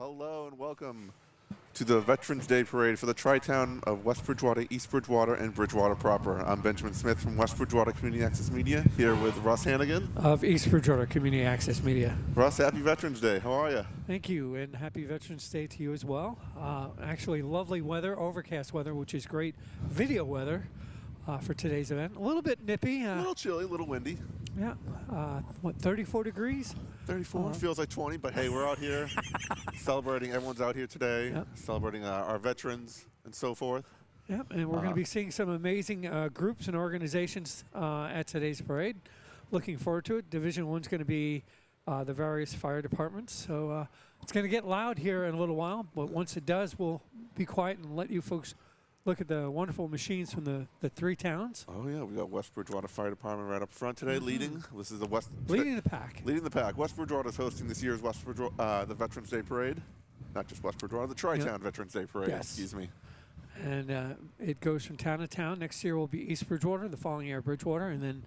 Hello and welcome to the Veterans Day Parade for the Tri-Town of West Bridgewater, East Bridgewater, and Bridgewater proper. I'm Benjamin Smith from West Bridgewater Community Access Media, here with Russ Hannigan of East Bridgewater Community Access Media. Russ, happy Veterans Day. How are you? Thank you, and happy Veterans Day to you as well. Actually, lovely weather, overcast weather, which is great video weather for today's event. A little bit nippy. A little chilly, a little windy. Yeah. 34 degrees? 34 feels like 20, but hey, we're out here celebrating. Everyone's out here today, celebrating our veterans and so forth. Yep, and we're going to be seeing some amazing groups and organizations at today's parade. Looking forward to it. Division 1's going to be the various fire departments. So it's going to get loud here in a little while, but once it does, we'll be quiet and let you folks look at the wonderful machines from the three towns. Oh yeah, we got West Bridgewater Fire Department right up front today, leading. This is the leading the pack. Leading the pack. West Bridgewater is hosting this year's the Veterans Day Parade. Not just West Bridgewater, the Tri-Town Veterans Day Parade. Yes. Excuse me. And it goes from town to town. Next year will be East Bridgewater, the following year Bridgewater, and then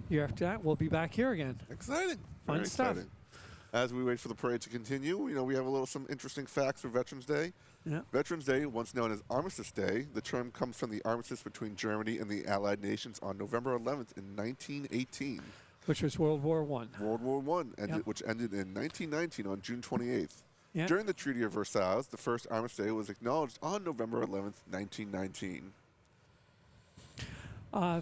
year after that we'll be back here again. Exciting. Fun Very stuff. Exciting. As we wait for the parade to continue, we have some interesting facts for Veterans Day. Yeah. Veterans Day, once known as Armistice Day, the term comes from the armistice between Germany and the Allied nations on November 11th in 1918. Which was World War I. World War I, which ended in 1919 on June 28th. Yep. During the Treaty of Versailles, the first Armistice Day was acknowledged on November 11th, 1919.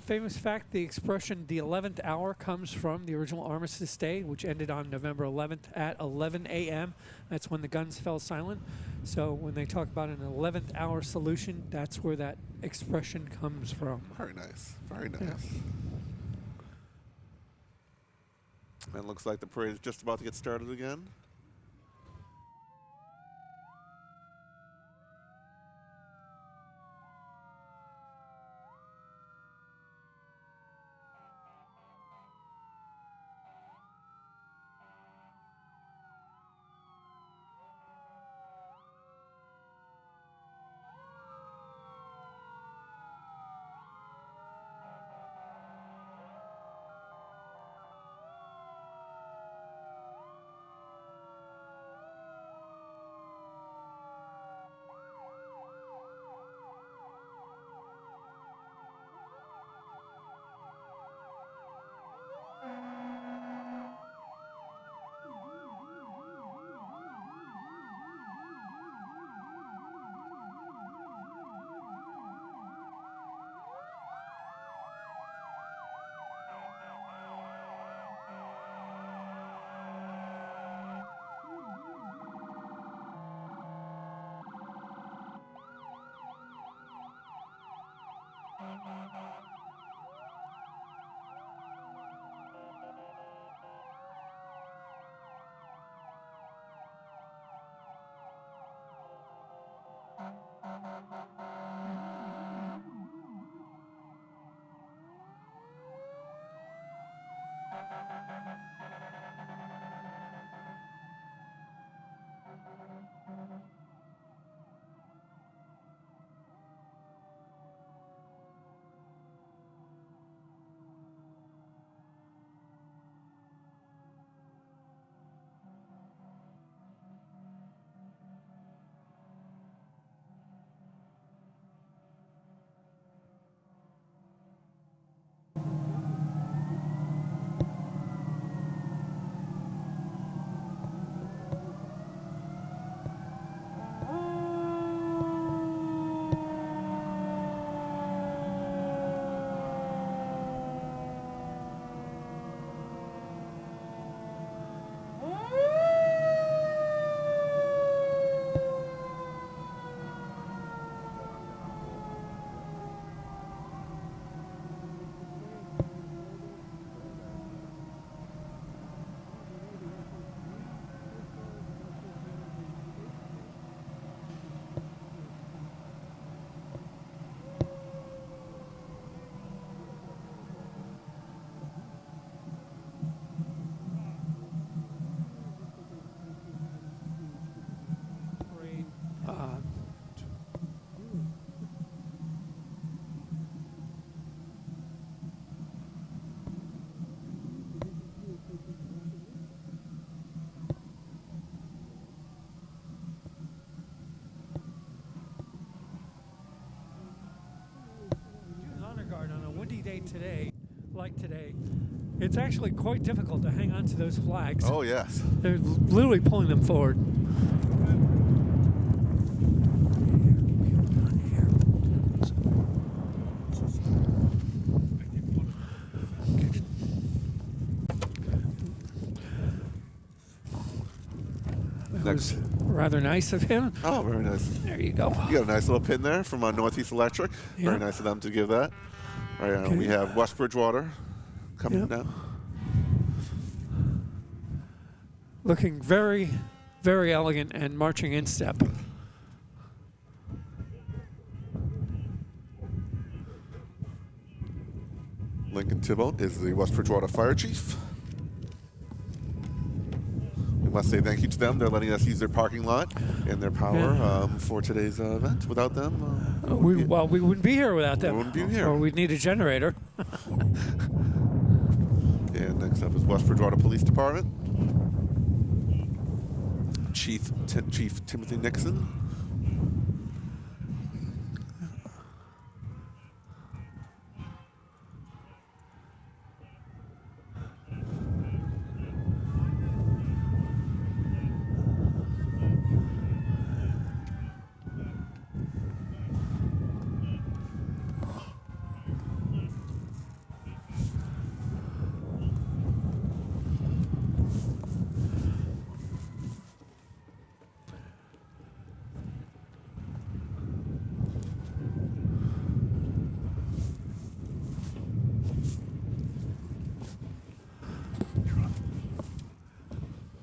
Famous fact, the expression the 11th hour comes from the original Armistice Day, which ended on November 11th at 11 a.m. That's when the guns fell silent. So when they talk about an 11th hour solution, that's where that expression comes from. Very nice. Very nice. Yeah. And it looks like the parade is just about to get started again. today, like today, it's actually quite difficult to hang on to those flags. Oh, yes. They're literally pulling them forward. That was rather nice of him. Oh, very nice. There you go. You got a nice little pin there from Northeast Electric. Yeah. Very nice of them to give that. All right, Okay. we have West Bridgewater coming now. Looking very, very elegant and marching in step. Lincoln Thibault is the West Bridgewater Fire Chief. We must say thank you to them. They're letting us use their parking lot and their power for today's event. Without them, we wouldn't be here without them. We wouldn't be here. Or we'd need a generator. And next up is West Bridgewater Police Department. Chief Timothy Nixon.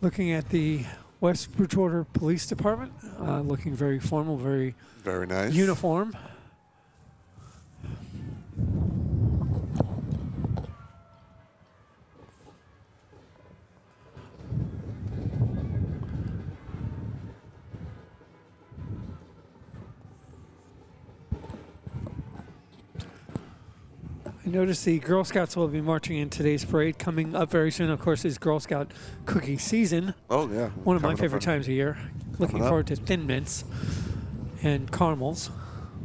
Looking at the West Bridgewater Police Department, looking very formal, very nice. uniform. I noticed the Girl Scouts will be marching in today's parade. Coming up very soon, of course, is Girl Scout cookie season. Oh, yeah. One of my favorite times of year. Looking up. forward to Thin Mints and caramels.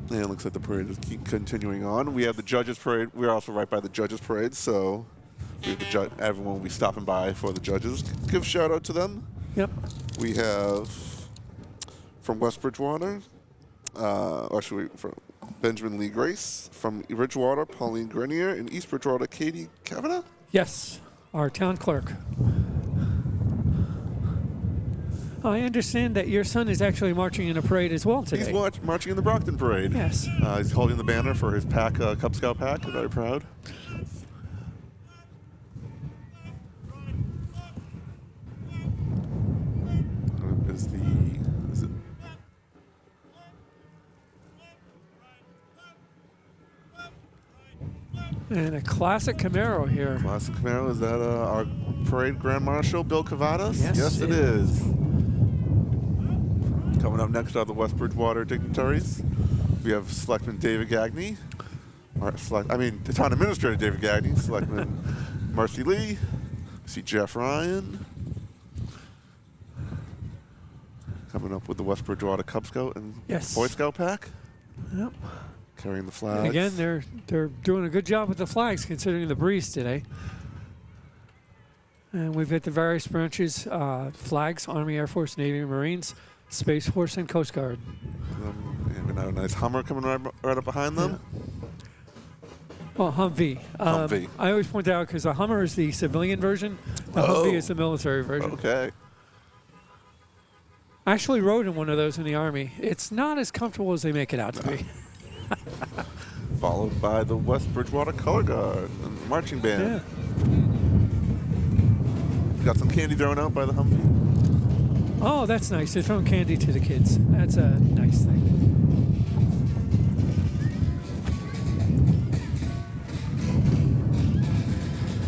Yeah, it looks like the parade is continuing on. We have the Judges Parade. We're also right by the Judges Parade, so we have everyone will be stopping by for the Judges. Give a shout out to them. Yep. We have from West Bridgewater, from Benjamin Lee Grace. From Bridgewater, Pauline Grenier. In East Bridgewater, Katie Kavanagh. Yes, our town clerk. I understand that your son is actually marching in a parade as well today. He's marching in the Brockton Parade. Yes. He's holding the banner for his pack, Cub Scout pack. Very proud. Is it? And a classic Camaro here. Classic Camaro. Is that our parade Grand Marshal, Bill Cavadas? Yes, it is. Coming up next are the West Bridgewater dignitaries. We have Selectman David Gagney. The Town Administrator David Gagney. Selectman Marcy Lee. We see Jeff Ryan. Coming up with the West Bridgewater Cub Scout and Boy Scout pack. Yep. Carrying the flags. And again, they're doing a good job with the flags considering the breeze today. And we've hit the various branches, flags, Army, Air Force, Navy, Marines, Space Force, and Coast Guard. And we have a nice Hummer coming right up behind them. Yeah. Well, Humvee. Humvee. I always point out because the Hummer is the civilian version. The Humvee is the military version. Okay. I actually rode in one of those in the Army. It's not as comfortable as they make it out to be. Followed by the West Bridgewater Color Guard and marching band. Yeah. Got some candy thrown out by the Humvee. Oh, that's nice. They're throwing candy to the kids. That's a nice thing.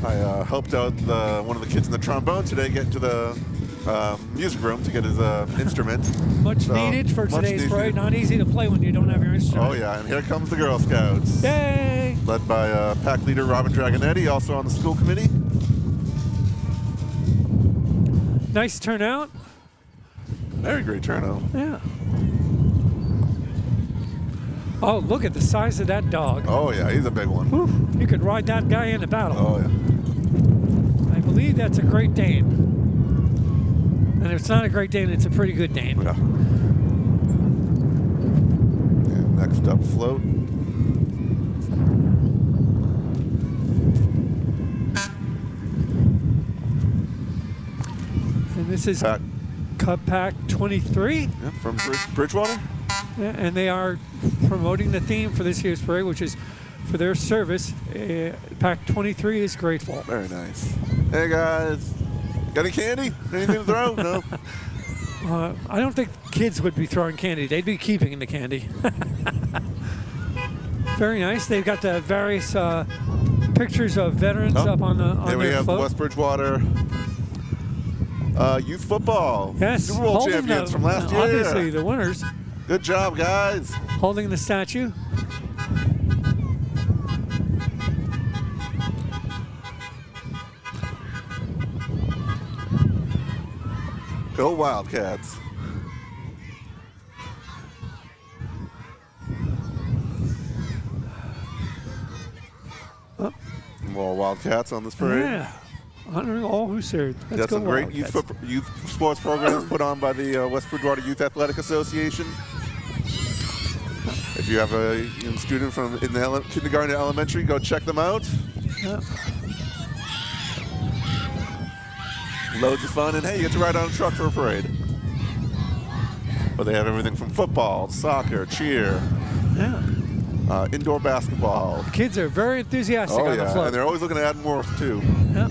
I helped out one of the kids in the trombone today get into the music room to get his instrument. Much needed for today's parade. Not easy to play when you don't have your instrument. Oh, yeah, and here comes the Girl Scouts. Yay! Led by pack leader Robin Dragonetti, also on the school committee. Nice turnout. Very great turnout. Yeah. Oh, look at the size of that dog. Oh, yeah, he's a big one. Whew, you could ride that guy into battle. Oh, yeah. I believe that's a Great Dane. And if it's not a Great Dane, it's a pretty good Dane. Yeah. And next up, float. And this is Pack. Cub Pack 23. Yeah, from Bridgewater. Yeah, and they are promoting the theme for this year's parade, which is for their service. Pack 23 is grateful. Very nice. Hey, guys. Got any candy? Anything to throw? No? I don't think kids would be throwing candy. They'd be keeping the candy. Very nice. They've got the various pictures of veterans up on Here we their have float. West Bridgewater youth football. Yes, Super Bowl champions from last year. Obviously, the winners. Good job, guys. Holding the statue. Go Wildcats. Oh. More Wildcats on this parade. Yeah. Honoring all who served. Let's Got go some great Wildcats. youth sports programs put on by the West Bridgewater Youth Athletic Association. If you have a student from in the kindergarten to elementary, go check them out. Yeah. Loads of fun, and hey, you get to ride on a truck for a parade. But they have everything from football, soccer, cheer, Yeah. indoor basketball. Kids are very enthusiastic Oh on the yeah, float. and they're always looking to add more too. Yeah.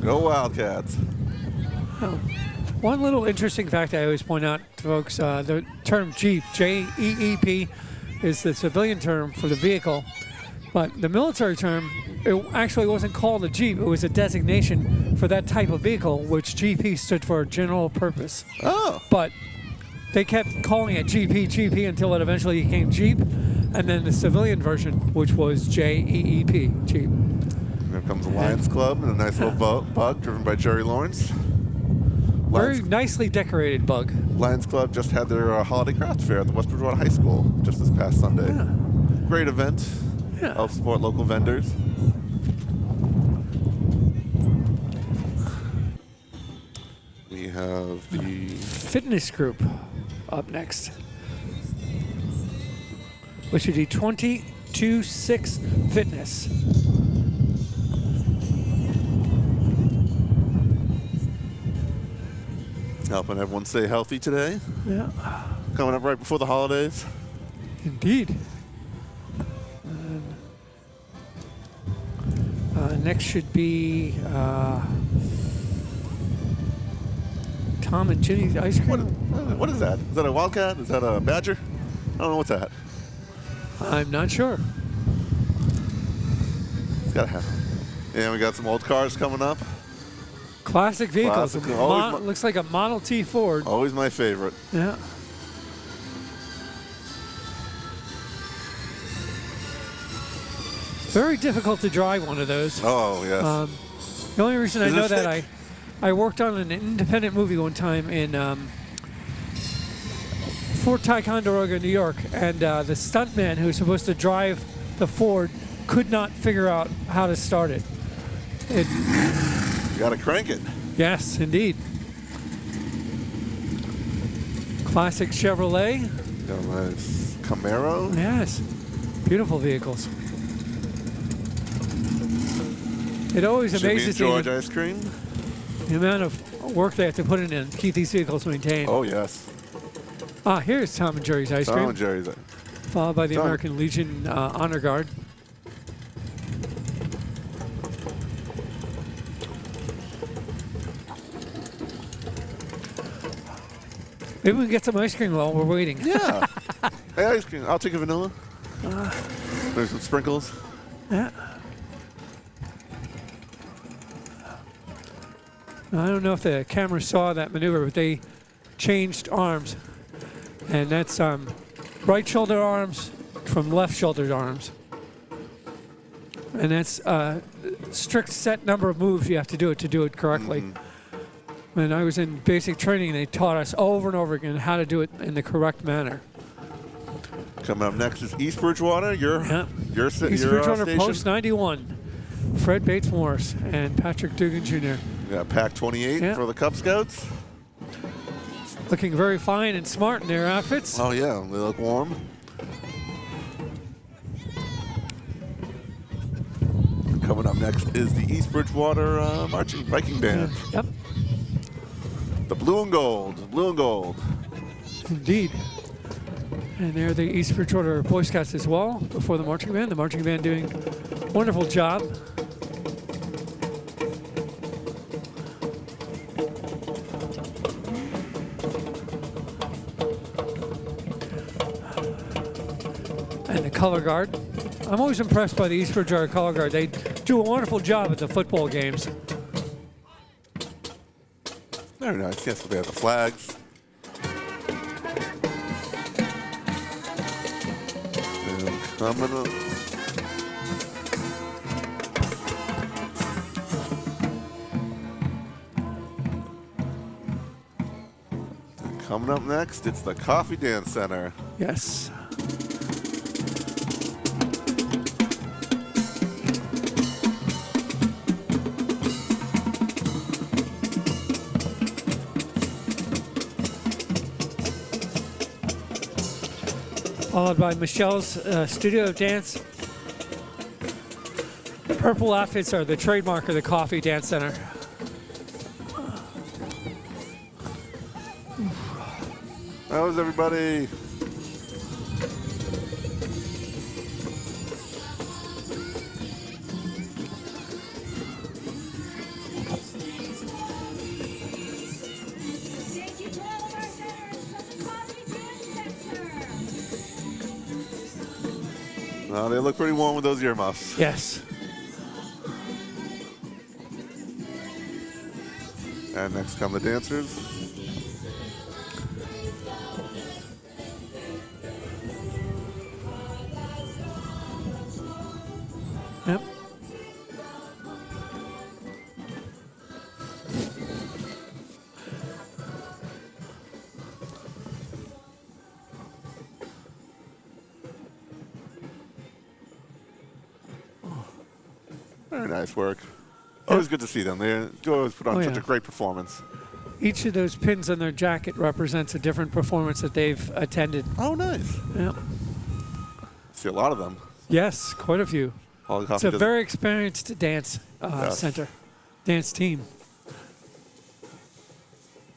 Go Wildcats. Oh. One little interesting fact I always point out to folks, the term Jeep, J-E-E-P, is the civilian term for the vehicle. But the military term, it actually wasn't called a Jeep. It was a designation for that type of vehicle, which GP stood for General Purpose. Oh. But they kept calling it GP until it eventually became Jeep. And then the civilian version, which was J-E-E-P, Jeep. Here comes the Lions Club and a nice little bug driven by Jerry Lawrence. Very nicely decorated bug. Lions Club just had their holiday craft fair at the West Bridgewater High School just this past Sunday. Yeah. Great event. Yeah. Help support local vendors. We have the Fitness group up next, which would be 22-6 Fitness. helping everyone stay healthy today. Yeah, Coming up right before the holidays. indeed. And, next should be Tom and Ginny's ice cream. What is that? Is that a Wildcat? Is that a Badger? I don't know what's that. I'm not sure. It's gotta have. And we got some old cars coming up. Classic vehicles. Classic, always Looks like a Model T Ford. Always my favorite. Yeah. Very difficult to drive one of those. Oh, yes. The only reason I Is it know that thick? I worked on an independent movie one time in Fort Ticonderoga, New York, and the stuntman who was supposed to drive the Ford could not figure out how to start it. You gotta crank it. Yes, indeed. Classic Chevrolet. Got a nice Camaro. Yes, beautiful vehicles. It always Jimmy and amazes me George ice cream. the amount of work they have to put in to keep these vehicles maintained. Oh, yes. Ah, here's Tom and Jerry's ice Tom cream, and Jerry's. followed by the Tom. American Legion Honor Guard. Maybe we can get some ice cream while we're waiting. Yeah. Hey, ice cream. I'll take a vanilla. There's some sprinkles. Yeah. I don't know if the camera saw that maneuver, but they changed arms. And that's right shoulder arms from left shoulder arms. And that's a strict set number of moves you have to do it correctly. When I was in basic training, they taught us over and over again how to do it in the correct manner. Coming up next is East Bridgewater. Your East Bridgewater station. Post 91. Fred Bates Morris and Patrick Dugan Jr. We got Pack 28 for the Cub Scouts. Looking very fine and smart in their outfits. Oh yeah, they look warm. Coming up next is the East Bridgewater Marching Viking Band. Yep. The blue and gold, blue and gold. Indeed. And they're the East Bridgewater Boy Scouts as well before the marching band. The marching band doing a wonderful job. And the color guard. I'm always impressed by the East Bridgewater color guard. They do a wonderful job at the football games. Very nice. Yes, they have the flags. And coming up. Coming up next, it's the Coffee Dance Center. Yes. Followed by Michelle's studio dance. The purple outfits are the trademark of the Coffee Dance Center. How's everybody? They look pretty warm with those earmuffs. Yes. And next come the dancers. Yep. Very nice work. Always good to see them. They always put on such a great performance. Each of those pins on their jacket represents a different performance that they've attended. Oh, nice. Yeah. See a lot of them. Yes, quite a few. It's a very experienced dance center, dance team.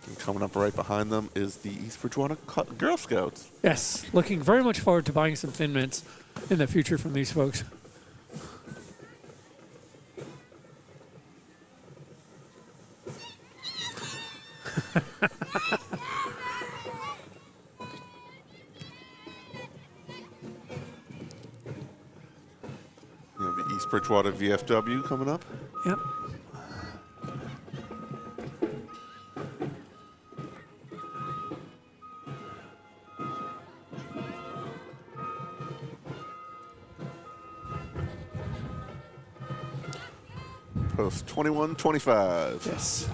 And coming up right behind them is the East Bridgewater Girl Scouts. Yes, looking very much forward to buying some Thin Mints in the future from these folks. You have the East Bridgewater VFW coming up. Yep. Post 2125. Yes.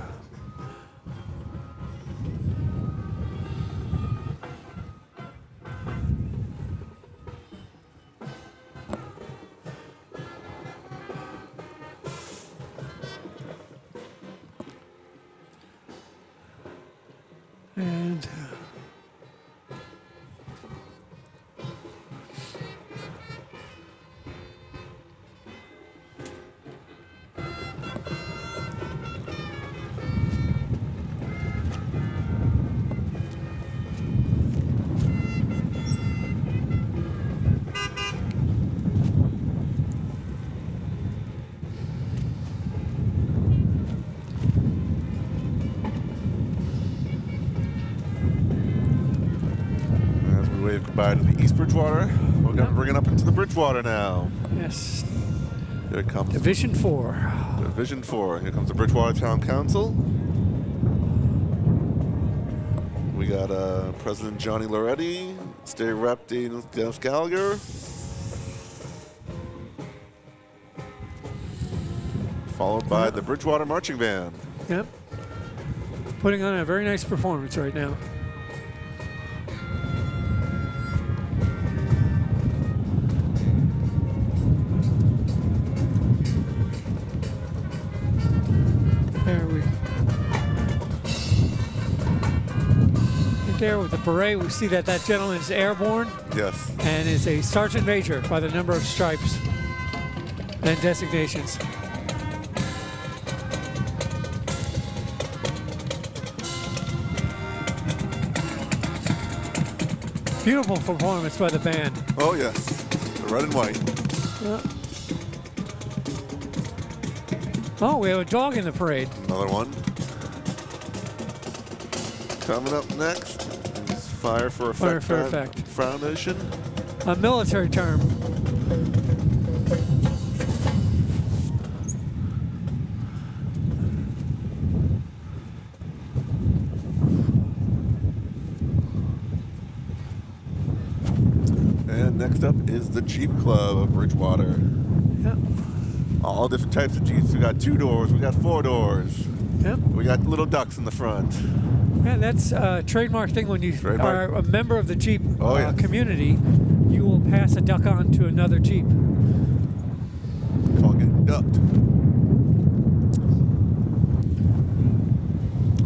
And wave goodbye to the East Bridgewater. We're going to bring it up into the Bridgewater now. yes, Here it comes. Division 4. Division 4. Here comes the Bridgewater Town Council. We got President Johnny Loretti, State Rep Dennis Gallagher. Followed by the Bridgewater Marching Band. Yep. putting on a very nice performance right now. There with the beret, we see that gentleman is airborne. Yes. And is a sergeant major by the number of stripes and designations. Beautiful performance by the band. Oh yes, the red and white. Yeah. Oh, we have a dog in the parade. Another one. Coming up next is Fire for Effect, Fire for Effect Foundation. A military term. And next up is the Jeep Club of Bridgewater. Yep. All different types of Jeeps. We got 2 doors, we got 4 doors. Yep. We got little ducks in the front. Yeah, that's a trademark thing when you are a member of the Jeep community. You will pass a duck on to another Jeep. Call getting ducked.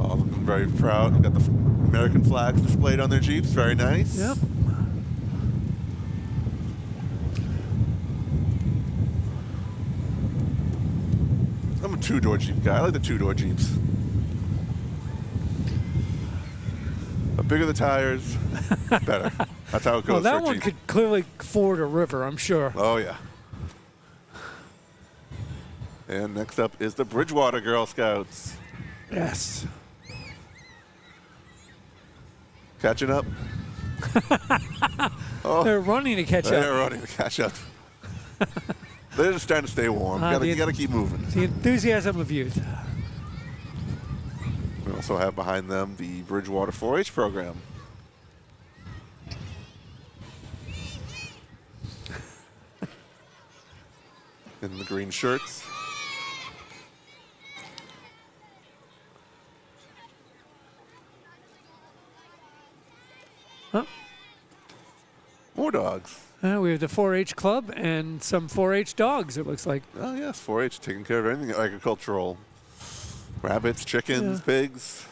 All of them very proud. We got the American flags displayed on their Jeeps. Very nice. Yep. I'm a 2-door Jeep guy. I like the 2-door Jeeps. The bigger the tires, better. That's how it goes. Well, that for a one Jeep. could clearly ford a river, I'm sure. Oh, yeah. And next up is the Bridgewater Girl Scouts. Yes. Catching up. Oh, They're running to catch they're up. running to catch up. They're just trying to stay warm. You gotta keep moving. The enthusiasm of youth. We also have behind them the Bridgewater 4-H program. In the green shirts. Huh? More dogs. We have the 4-H club and some 4-H dogs, it looks like. Oh, yes, 4-H, taking care of anything agricultural. Rabbits, chickens, pigs.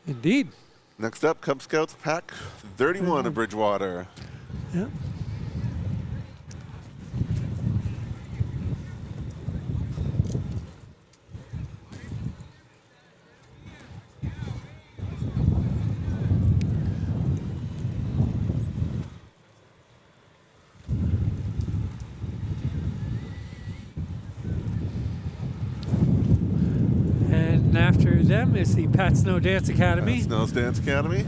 Indeed. Next up, Cub Scouts Pack 31 of Bridgewater. Yeah. And after them is the Pat Snow Dance Academy. Pat Snow's Dance Academy.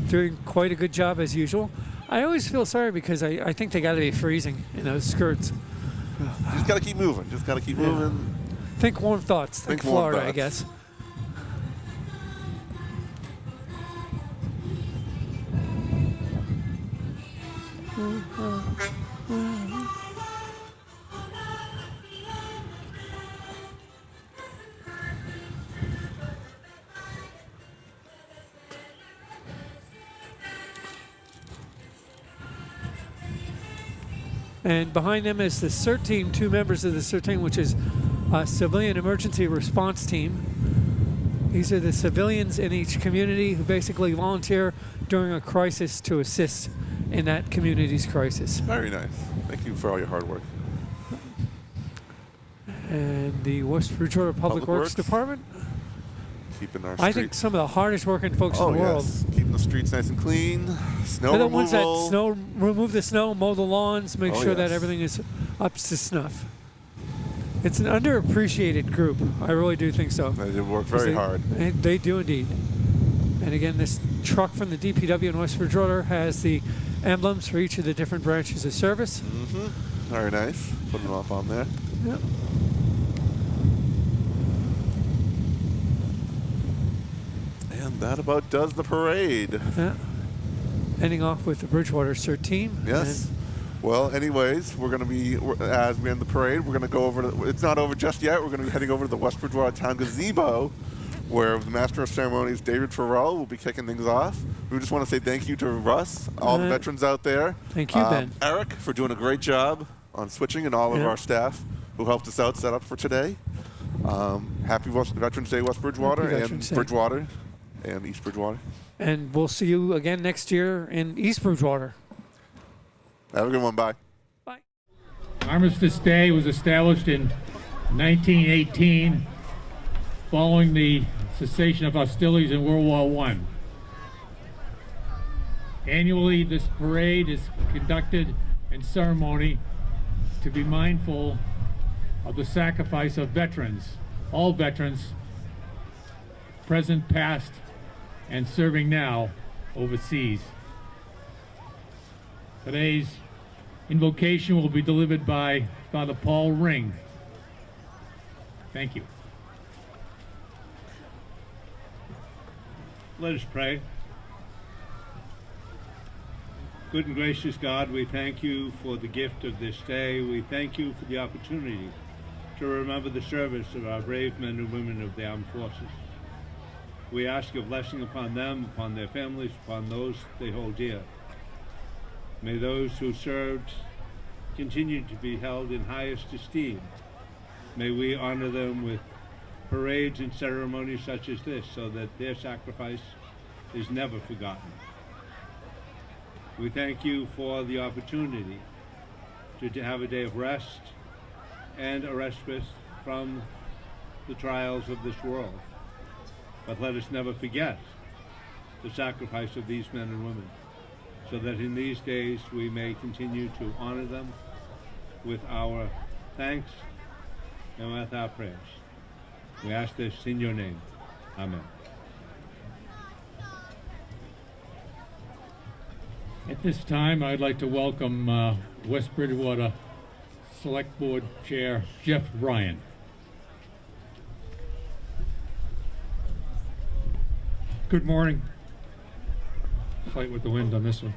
Doing quite a good job as usual. I always feel sorry because I think they got to be freezing in those skirts. You just got to keep moving. Just got to keep moving. Think warm thoughts. Think Florida, I guess. And behind them is the CERT team, 2 members of the CERT team, which is a civilian emergency response team. These are the civilians in each community who basically volunteer during a crisis to assist in that community's crisis. Very nice. Thank you for all your hard work. And the West Bridgewater Public Works Department. Keeping our I think some of the hardest working folks in the world. Yes. Keeping the streets nice and clean. Snow They're the removal. ones that remove the snow, mow the lawns, make sure that yes. everything is up to snuff. It's an underappreciated group. I really do think so. They work very hard. They do indeed. And again, this truck from the DPW in West Bridgewater has the emblems for each of the different branches of service. Mm-hmm. Very nice. Putting them up on there. Yep. And that about does the parade. Yeah. Ending off with the Bridgewater CERT team. Yes. Well, anyways, as we end the parade, we're going to go over it's not over just yet. We're going to be heading over to the West Bridgewater Town Gazebo, where the Master of Ceremonies, David Farrell, will be kicking things off. We just want to say thank you to Russ, all the veterans out there. Thank you, Ben. Eric, for doing a great job on switching, and all of our staff who helped us out set up for today. Happy Veterans Day, West Bridgewater, and Bridgewater, and East Bridgewater. And we'll see you again next year in East Bridgewater. Have a good one. Bye. Bye. Armistice Day was established in 1918 following the cessation of hostilities in World War I. Annually, this parade is conducted in ceremony to be mindful of the sacrifice of veterans, all veterans, present, past, and serving now overseas. Today's invocation will be delivered by Father Paul Ring. Thank you. Let us pray. Good and gracious God, we thank you for the gift of this day. We thank you for the opportunity to remember the service of our brave men and women of the armed forces. We ask your blessing upon them, upon their families, upon those they hold dear. May those who served continue to be held in highest esteem. May we honor them with parades and ceremonies such as this, so that their sacrifice is never forgotten. We thank you for the opportunity to have a day of rest and a respite from the trials of this world. But let us never forget the sacrifice of these men and women, so that in these days we may continue to honor them with our thanks and with our prayers. We ask this in your name. Amen. At this time, I'd like to welcome West Bridgewater Select Board Chair Jeff Ryan. Good morning. Fight with the wind on this one.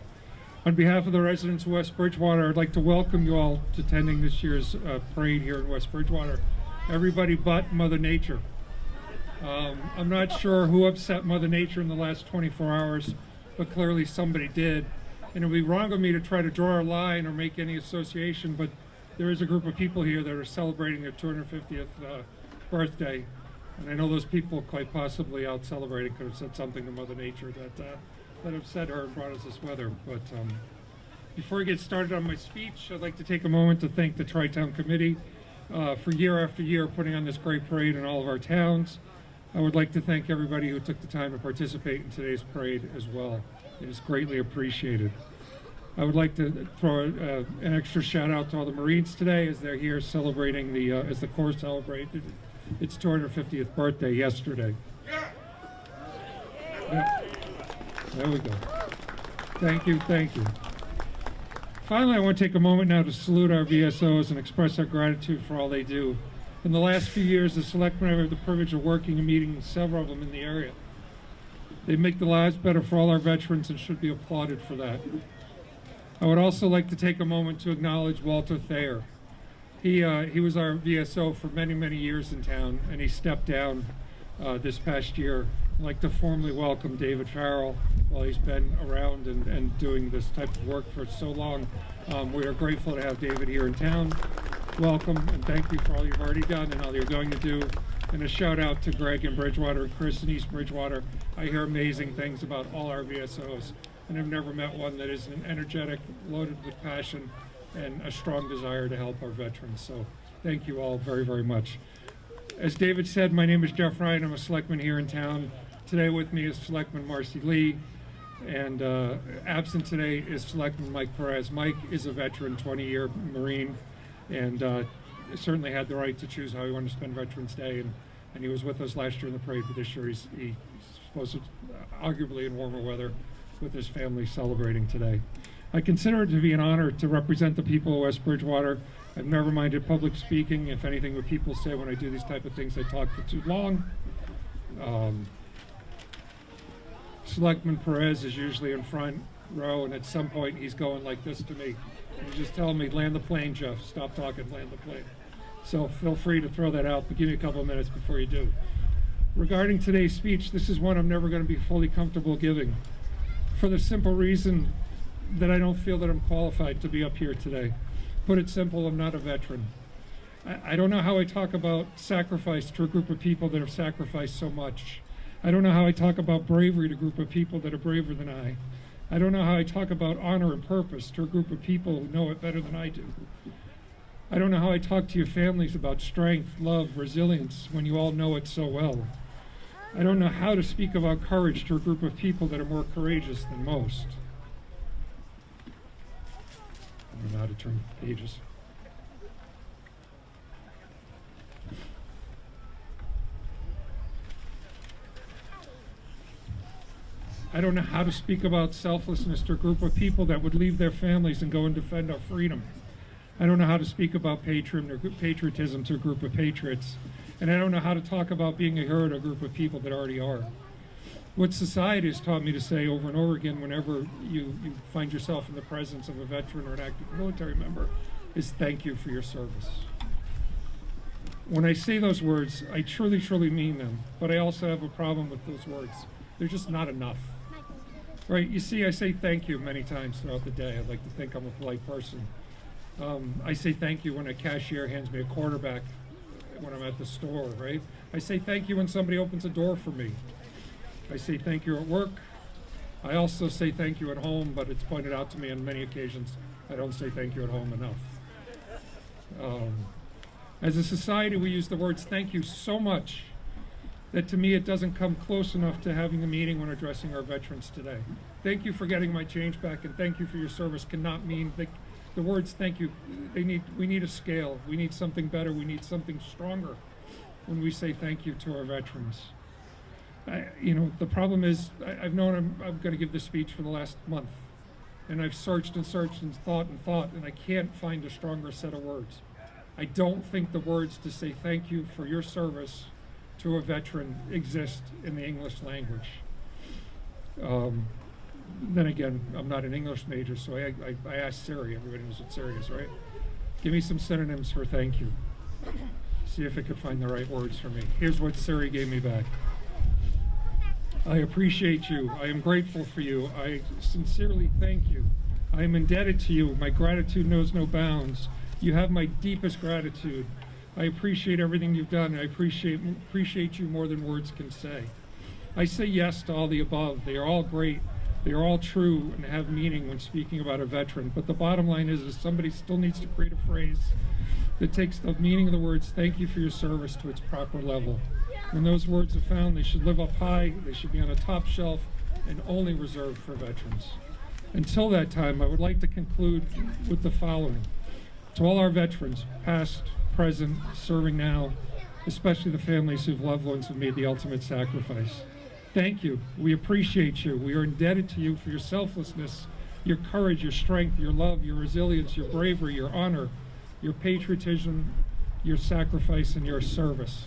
On behalf of the residents of West Bridgewater, I'd like to welcome you all to attending this year's parade here in West Bridgewater. Everybody but Mother Nature. I'm not sure who upset Mother Nature in the last 24 hours, but clearly somebody did. And it would be wrong of me to try to draw a line or make any association, but there is a group of people here that are celebrating their 250th birthday. And I know those people quite possibly out celebrating could have said something to Mother Nature that upset her and brought us this weather. But before I get started on my speech, I'd like to take a moment to thank the Tri-Town Committee for year after year putting on this great parade in all of our towns. I would like to thank everybody who took the time to participate in today's parade as well. It is greatly appreciated. I would like to throw an extra shout out to all the Marines today as they're here celebrating as the Corps celebrated its 250th birthday yesterday. Yeah. There we go. Thank you, thank you. Finally, I want to take a moment now to salute our VSOs and express our gratitude for all they do. In the last few years, the Selectmen have had the privilege of working and meeting several of them in the area. They make the lives better for all our veterans and should be applauded for that. I would also like to take a moment to acknowledge Walter Thayer. He was our VSO for many, many years in town, and he stepped down this past year. I'd like to formally welcome David Farrell while he's been around and doing this type of work for so long. We are grateful to have David here in town. Welcome, and thank you for all you've already done and all you're going to do. And a shout out to Greg in Bridgewater and Chris in East Bridgewater. I hear amazing things about all our VSOs, and I've never met one that isn't energetic, loaded with passion, and a strong desire to help our veterans. So thank you all very, very much. As David said, my name is Jeff Ryan. I'm a selectman here in town. Today with me is Selectman Marcy Lee, and absent today is Selectman Mike Perez. Mike is a veteran, 20-year Marine, and certainly had the right to choose how he wanted to spend Veterans Day, and he was with us last year in the parade, but this year he's supposed to, arguably in warmer weather, with his family celebrating today. I consider it to be an honor to represent the people of West Bridgewater. I've never minded public speaking. If anything, what people say when I do these type of things, I talk for too long. Selectman Perez is usually in front. row, and at some point he's going like this to me. He's just telling me, land the plane, Jeff. Stop talking, land the plane. So feel free to throw that out, but give me a couple of minutes before you do. Regarding today's speech, this is one I'm never going to be fully comfortable giving, for the simple reason that I don't feel that I'm qualified to be up here today. Put it simple, I'm not a veteran. I don't know how I talk about sacrifice to a group of people that have sacrificed so much. I don't know how I talk about bravery to a group of people that are braver than I. I don't know how I talk about honor and purpose to a group of people who know it better than I do. I don't know how I talk to your families about strength, love, resilience when you all know it so well. I don't know how to speak about courage to a group of people that are more courageous than most. I don't know how to turn pages. I don't know how to speak about selflessness to a group of people that would leave their families and go and defend our freedom. I don't know how to speak about patriotism to a group of patriots. And I don't know how to talk about being a hero to a group of people that already are. What society has taught me to say over and over again whenever you find yourself in the presence of a veteran or an active military member is thank you for your service. When I say those words, I truly, truly mean them, but I also have a problem with those words. They're just not enough. Right, you see, I say thank you many times throughout the day. I'd like to think I'm a polite person. I say thank you when a cashier hands me a quarterback when I'm at the store, right? I say thank you when somebody opens a door for me. I say thank you at work. I also say thank you at home, but it's pointed out to me on many occasions I don't say thank you at home enough. As a society, we use the words thank you so much that to me it doesn't come close enough to having a meeting when addressing our veterans today. Thank you for getting my change back and thank you for your service cannot mean the words thank you. We need a scale. We need something better. We need something stronger when we say thank you to our veterans. The problem is I've known I'm going to give this speech for the last month, and I've searched and searched and thought, and I can't find a stronger set of words. I don't think the words to say thank you for your service to a veteran exist in the English language. Then again, I'm not an English major, so I asked Siri. Everybody knows what Siri is, right? Give me some synonyms for thank you. See if it could find the right words for me. Here's what Siri gave me back. I appreciate you. I am grateful for you. I sincerely thank you. I am indebted to you. My gratitude knows no bounds. You have my deepest gratitude. I appreciate everything you've done. I appreciate you more than words can say. I say yes to all the above. They are all great. They are all true and have meaning when speaking about a veteran. But the bottom line is somebody still needs to create a phrase that takes the meaning of the words thank you for your service to its proper level. When those words are found, they should live up high, they should be on a top shelf, and only reserved for veterans. Until that time, I would like to conclude with the following. To all our veterans, past, present, serving now, especially the families whose loved ones have made the ultimate sacrifice. Thank you. We appreciate you. We are indebted to you for your selflessness, your courage, your strength, your love, your resilience, your bravery, your honor, your patriotism, your sacrifice, and your service.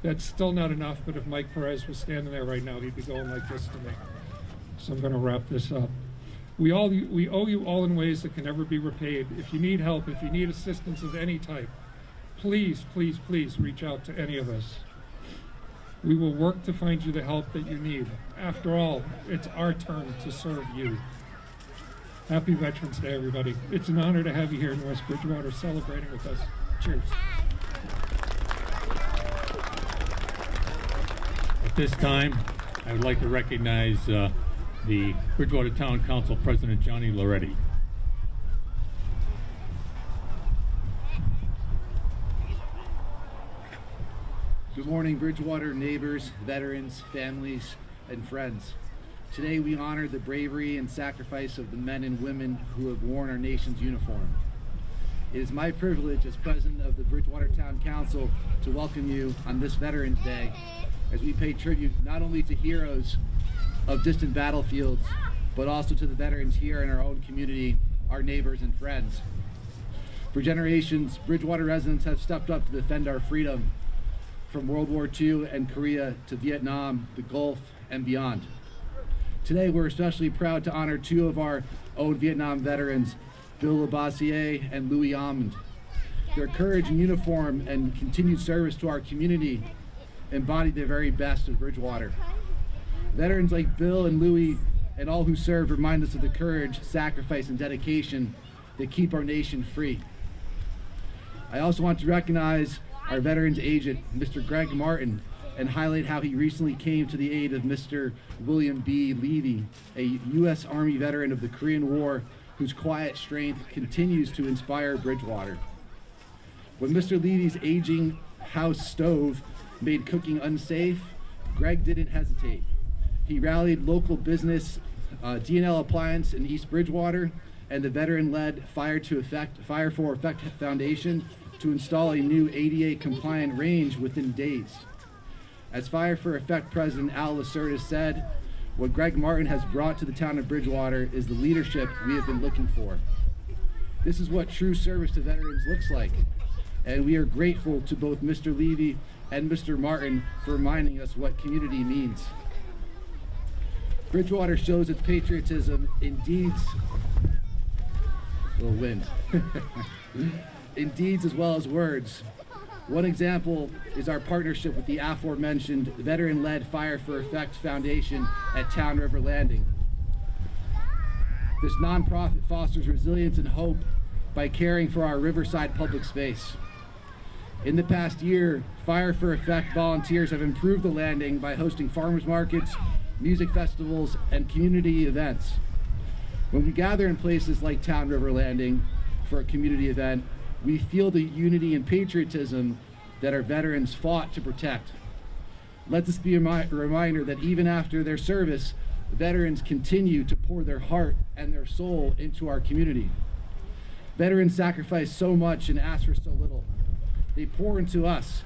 That's still not enough, but if Mike Perez was standing there right now, he'd be going like this to me. So I'm going to wrap this up. We owe you all in ways that can never be repaid. If you need help, if you need assistance of any type, please, please, please reach out to any of us. We will work to find you the help that you need. After all, it's our turn to serve you. Happy Veterans Day, everybody. It's an honor to have you here in West Bridgewater celebrating with us. Cheers. At this time, I would like to recognize the Bridgewater Town Council President, Johnny Loretti. Good morning, Bridgewater neighbors, veterans, families, and friends. Today we honor the bravery and sacrifice of the men and women who have worn our nation's uniform. It is my privilege as president of the Bridgewater Town Council to welcome you on this Veterans Day as we pay tribute not only to heroes of distant battlefields, but also to the veterans here in our own community, our neighbors and friends. For generations, Bridgewater residents have stepped up to defend our freedom from World War II and Korea to Vietnam, the Gulf, and beyond. Today, we're especially proud to honor two of our own Vietnam veterans, Bill Labassiere and Louis Almond. Their courage in uniform and continued service to our community embody the very best of Bridgewater. Veterans like Bill and Louis and all who served remind us of the courage, sacrifice, and dedication that keep our nation free. I also want to recognize our veterans agent, Mr. Greg Martin, and highlight how he recently came to the aid of Mr. William B. Levy, a U.S. Army veteran of the Korean War whose quiet strength continues to inspire Bridgewater. When Mr. Levy's aging house stove made cooking unsafe, Greg didn't hesitate. He rallied local business, D&L Appliance in East Bridgewater, and the veteran-led Fire for Effect Foundation to install a new ADA-compliant range within days. As Fire for Effect President Al Lacerda said, what Greg Martin has brought to the town of Bridgewater is the leadership we have been looking for. This is what true service to veterans looks like, and we are grateful to both Mr. Levy and Mr. Martin for reminding us what community means. Bridgewater shows its patriotism in deeds, a little wind, in deeds as well as words. One example is our partnership with the aforementioned veteran-led Fire for Effect Foundation at Town River Landing. This nonprofit fosters resilience and hope by caring for our riverside public space. In the past year, Fire for Effect volunteers have improved the landing by hosting farmers markets, music festivals, and community events. When we gather in places like Town River Landing for a community event, we feel the unity and patriotism that our veterans fought to protect. Let this be a reminder that even after their service, veterans continue to pour their heart and their soul into our community. Veterans sacrifice so much and ask for so little. They pour into us,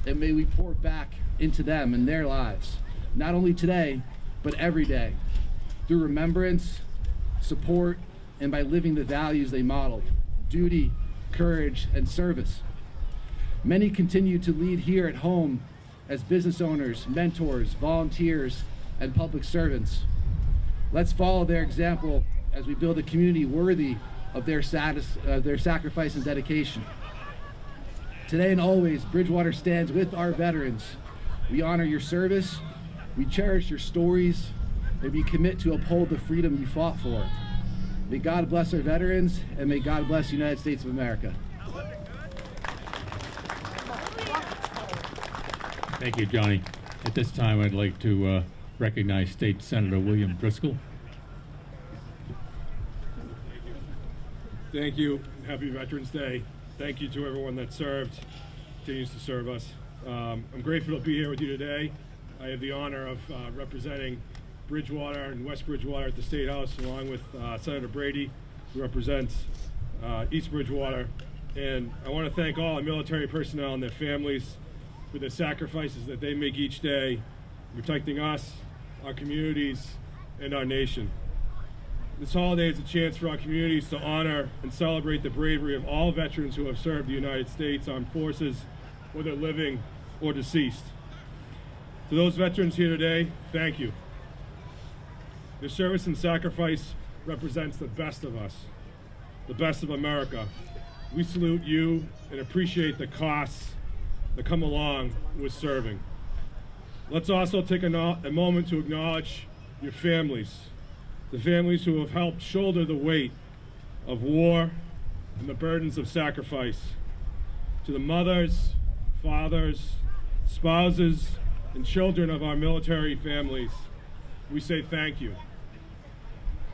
and may we pour back into them and their lives, not only today, but every day, through remembrance, support, and by living the values they modeled: duty, courage, and service. Many continue to lead here at home as business owners, mentors, volunteers, and public servants. Let's follow their example as we build a community worthy of their sacrifice and dedication. Today and always, Bridgewater stands with our veterans. We honor your service, we cherish your stories, and we commit to uphold the freedom you fought for. May God bless our veterans, and may God bless the United States of America. Thank you, Johnny. At this time, I'd like to recognize State Senator William Driscoll. Thank you. Happy Veterans Day. Thank you to everyone that served, continues to serve us. I'm grateful to be here with you today. I have the honor of representing Bridgewater and West Bridgewater at the State House, along with Senator Brady, who represents East Bridgewater. And I want to thank all our military personnel and their families for the sacrifices that they make each day, protecting us, our communities, and our nation. This holiday is a chance for our communities to honor and celebrate the bravery of all veterans who have served the United States Armed Forces, whether living or deceased. To those veterans here today, thank you. Your service and sacrifice represents the best of us, the best of America. We salute you and appreciate the costs that come along with serving. Let's also take a moment to acknowledge your families, the families who have helped shoulder the weight of war and the burdens of sacrifice. To the mothers, fathers, spouses, and children of our military families, we say thank you.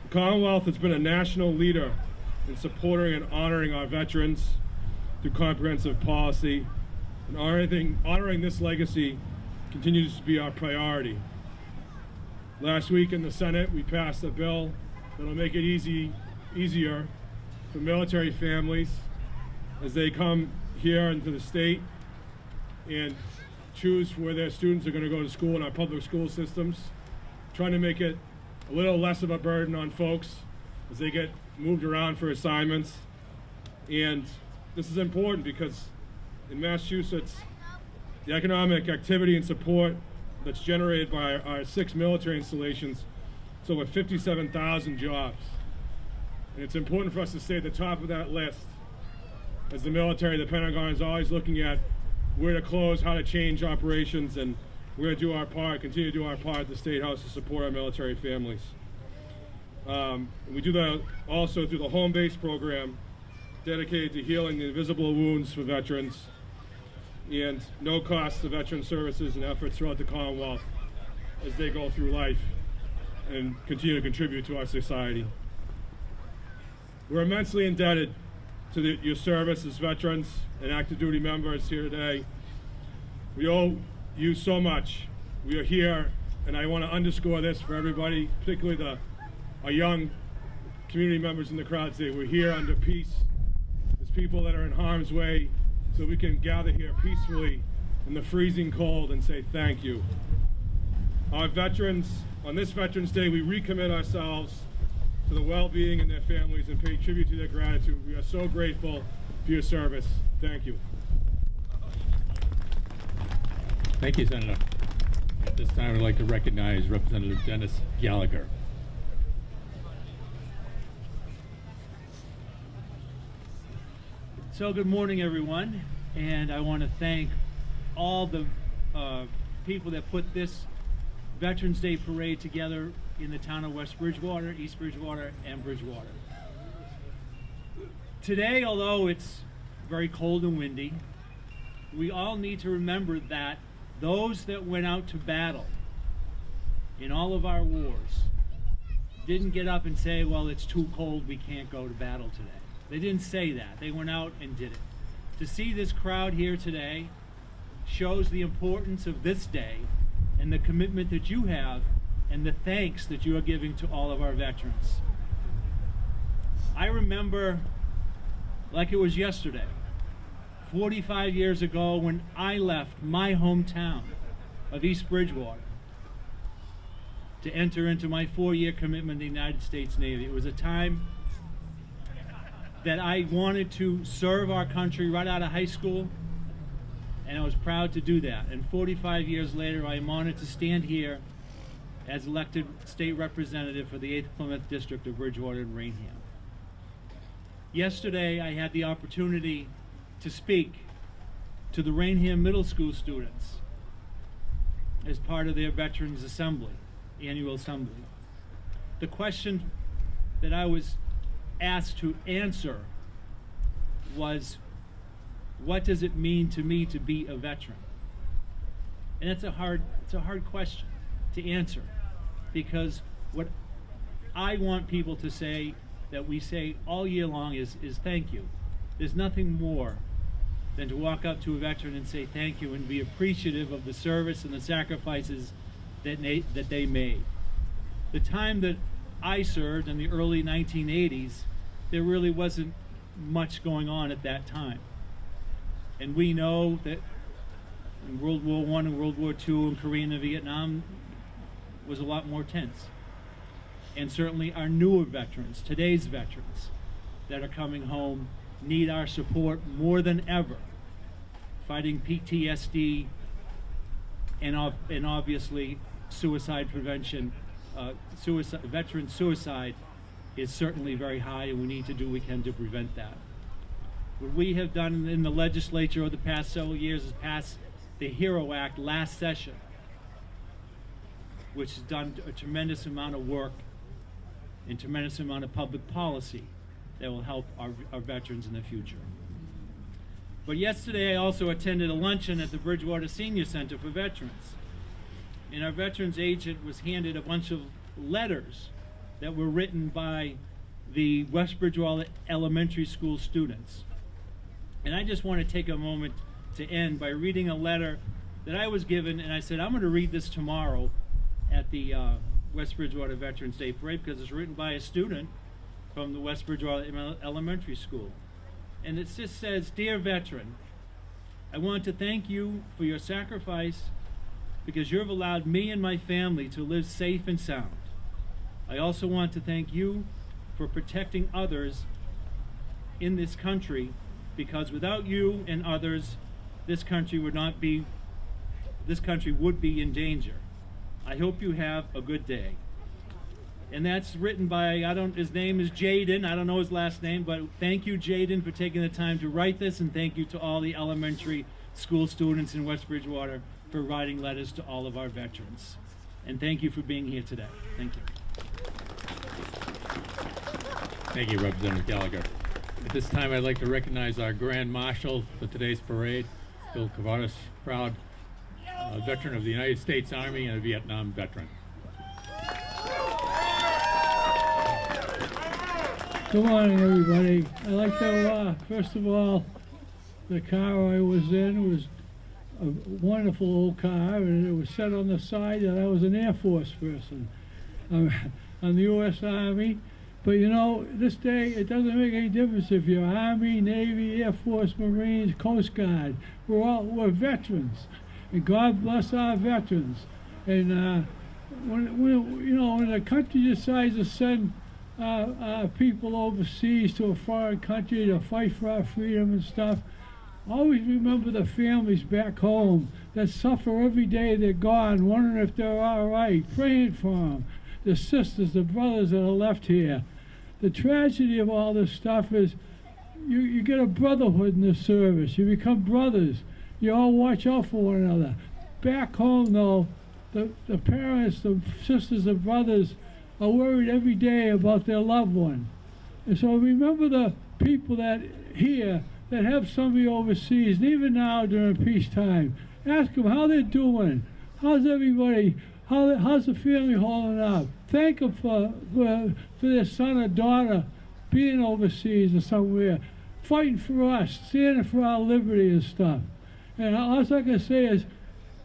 The Commonwealth has been a national leader in supporting and honoring our veterans through comprehensive policy, and honoring this legacy continues to be our priority. Last week in the Senate, we passed a bill that'll make it easier for military families as they come here into the state and choose where their students are going to go to school in our public school systems, trying to make it a little less of a burden on folks as they get moved around for assignments. And this is important because in Massachusetts, the economic activity and support that's generated by our 6 military installations It's over 57,000 jobs. And it's important for us to stay at the top of that list. As the military, the Pentagon is always looking at where to close, how to change operations, and we're going to do our part, continue to do our part at the State House to support our military families. We do that also through the home-based program dedicated to healing the invisible wounds for veterans and no cost to veteran services and efforts throughout the Commonwealth as they go through life and continue to contribute to our society. We're immensely indebted to your service as veterans and active duty members here today. We owe you so much. We are here, and I want to underscore this for everybody, particularly our young community members in the crowd today. We're here under peace. There's people that are in harm's way, so we can gather here peacefully in the freezing cold and say thank you. Our veterans, on this Veterans Day, we recommit ourselves to the well-being and their families and pay tribute to their gratitude. We are so grateful for your service. Thank you. Thank you, Senator. At this time, I'd like to recognize Representative Dennis Gallagher. So good morning, everyone, and I want to thank all the people that put this Veterans Day parade together in the town of West Bridgewater, East Bridgewater, and Bridgewater. Today, although it's very cold and windy, we all need to remember that those that went out to battle in all of our wars didn't get up and say, well, it's too cold, we can't go to battle today. They didn't say that. They went out and did it. To see this crowd here today shows the importance of this day and the commitment that you have and the thanks that you are giving to all of our veterans. I remember like it was yesterday, 45 years ago, when I left my hometown of East Bridgewater to enter into my 4-year commitment to the United States Navy. It was a time that I wanted to serve our country right out of high school, and I was proud to do that. And 45 years later, I am honored to stand here as elected state representative for the 8th Plymouth District of Bridgewater and Rainham. Yesterday, I had the opportunity to speak to the Rainham Middle School students as part of their Veterans Assembly, annual assembly. The question that I was asked to answer was, what does it mean to me to be a veteran? And it's a hard question to answer, because what I want people to say, that we say all year long, is thank you. There's nothing more than to walk up to a veteran and say thank you and be appreciative of the service and the sacrifices that they made. The time that I served in the early 1980s, there really wasn't much going on at that time. And we know that in World War I and World War II and Korea and Vietnam was a lot more tense. And certainly our newer veterans, today's veterans that are coming home, need our support more than ever, fighting PTSD and obviously suicide prevention. Veteran suicide is certainly very high, and we need to do what we can to prevent that. What we have done in the legislature over the past several years is pass the HERO Act last session, which has done a tremendous amount of work and tremendous amount of public policy that will help our veterans in the future. But yesterday I also attended a luncheon at the Bridgewater Senior Center for Veterans. And our veterans agent was handed a bunch of letters that were written by the West Bridgewater Elementary School students. And I just want to take a moment to end by reading a letter that I was given, and I said, I'm going to read this tomorrow at the West Bridgewater Veterans Day Parade, because it's written by a student from the West Bridgewater Elementary School. And it just says, Dear veteran, I want to thank you for your sacrifice, because you have allowed me and my family to live safe and sound. I also want to thank you for protecting others in this country, because without you and others, this country would be in danger. I hope you have a good day. And that's written by, his name is Jaden. I don't know his last name, but thank you, Jaden, for taking the time to write this, and thank you to all the elementary school students in West Bridgewater for writing letters to all of our veterans. And thank you for being here today. Thank you. Thank you, Representative Gallagher. At this time, I'd like to recognize our Grand Marshal for today's parade, Bill Cavadas, proud veteran of the United States Army and a Vietnam veteran. Good morning, everybody. I'd like to, first of all, the car I was in was a wonderful old car, and it was set on the side that I was an Air Force person. I'm the U.S. Army. But you know, this day, it doesn't make any difference if you're Army, Navy, Air Force, Marines, Coast Guard. We're veterans, and God bless our veterans. And when a country decides to send people overseas to a foreign country to fight for our freedom and stuff, always remember the families back home that suffer every day they're gone, wondering if they're all right, praying for them. The sisters, the brothers that are left here. The tragedy of all this stuff is you get a brotherhood in the service. You become brothers. You all watch out for one another. Back home, though, the parents, the sisters, the brothers are worried every day about their loved one. And so remember the people that here that have somebody overseas, and even now during peacetime. Ask them how they're doing. How's everybody? How's the family holding up? Thank them for their son or daughter being overseas or somewhere, fighting for us, standing for our liberty and stuff. And all I can say is,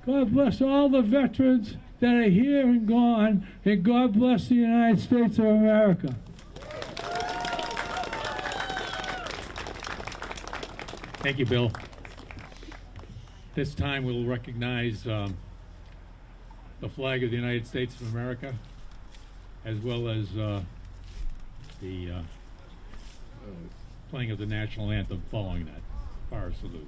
God bless all the veterans that are here and gone, and God bless the United States of America. Thank you, Bill. This time we'll recognize the flag of the United States of America, as well as the playing of the national anthem following that fire salute.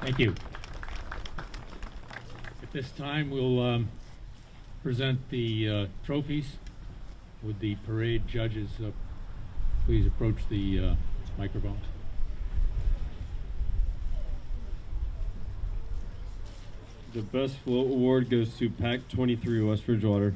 Thank you. At this time, we'll present the trophies with the parade judges. Please approach the microphone. The Best Float Award goes to Pack 23 West Bridgewater.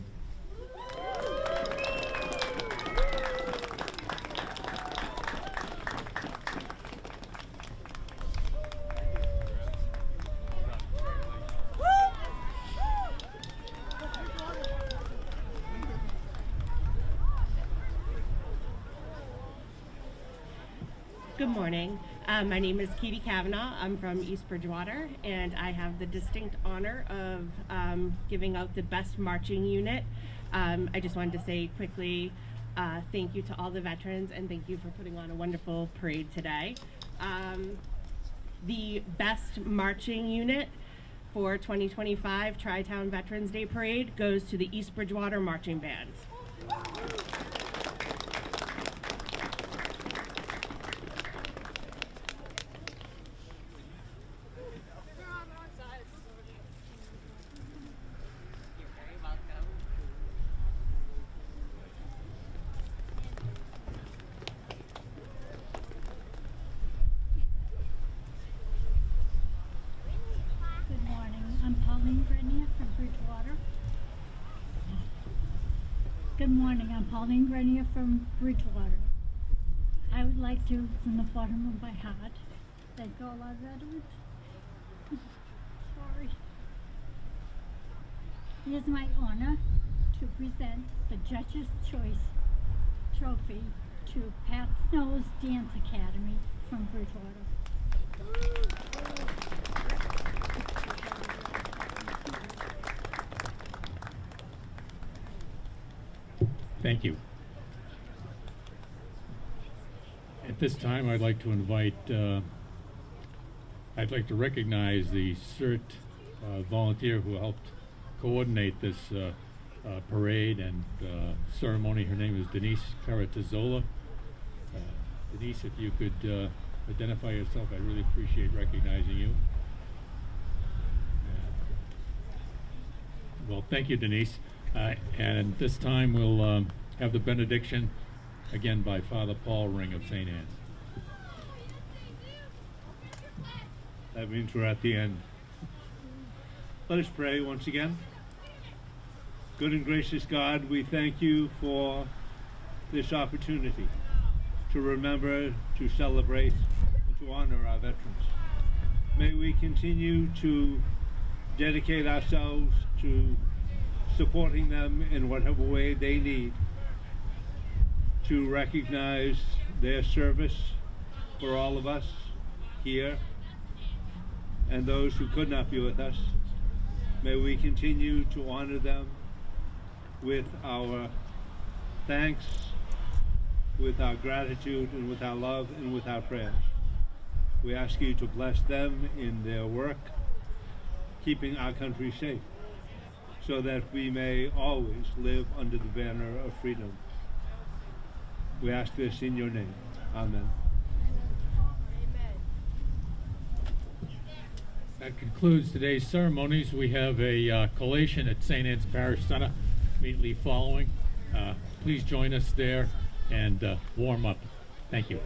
Good morning. My name is Katie Kavanaugh. I'm from East Bridgewater, and I have the distinct honor of giving out the Best Marching Unit. I just wanted to say quickly thank you to all the veterans, and thank you for putting on a wonderful parade today. The Best Marching Unit for 2025 Tri-Town Veterans Day Parade goes to the East Bridgewater Marching Band. Good morning, I'm Pauline Grenier from Bridgewater. I would like to, from the bottom of my heart, thank all our veterans. Sorry. It is my honor to present the Judge's Choice Trophy to Pat Snow's Dance Academy from Bridgewater. Thank you. At this time, I'd like to invite, I'd like to recognize the CERT volunteer who helped coordinate this parade and ceremony. Her name is Denise Caratazola. Denise, if you could identify yourself, I'd really appreciate recognizing you. Well, thank you, Denise. And this time we'll have the benediction, again by Father Paul Ring of St. Anne's. That means we're at the end. Let us pray once again. Good and gracious God, we thank you for this opportunity to remember, to celebrate, and to honor our veterans. May we continue to dedicate ourselves to supporting them in whatever way they need, to recognize their service for all of us here and those who could not be with us. May we continue to honor them with our thanks, with our gratitude, and with our love, and with our prayers. We ask you to bless them in their work, keeping our country safe, so that we may always live under the banner of freedom. We ask this in your name. Amen. That concludes today's ceremonies. We have a collation at St. Anne's Parish Center immediately following. Please join us there and warm up. Thank you.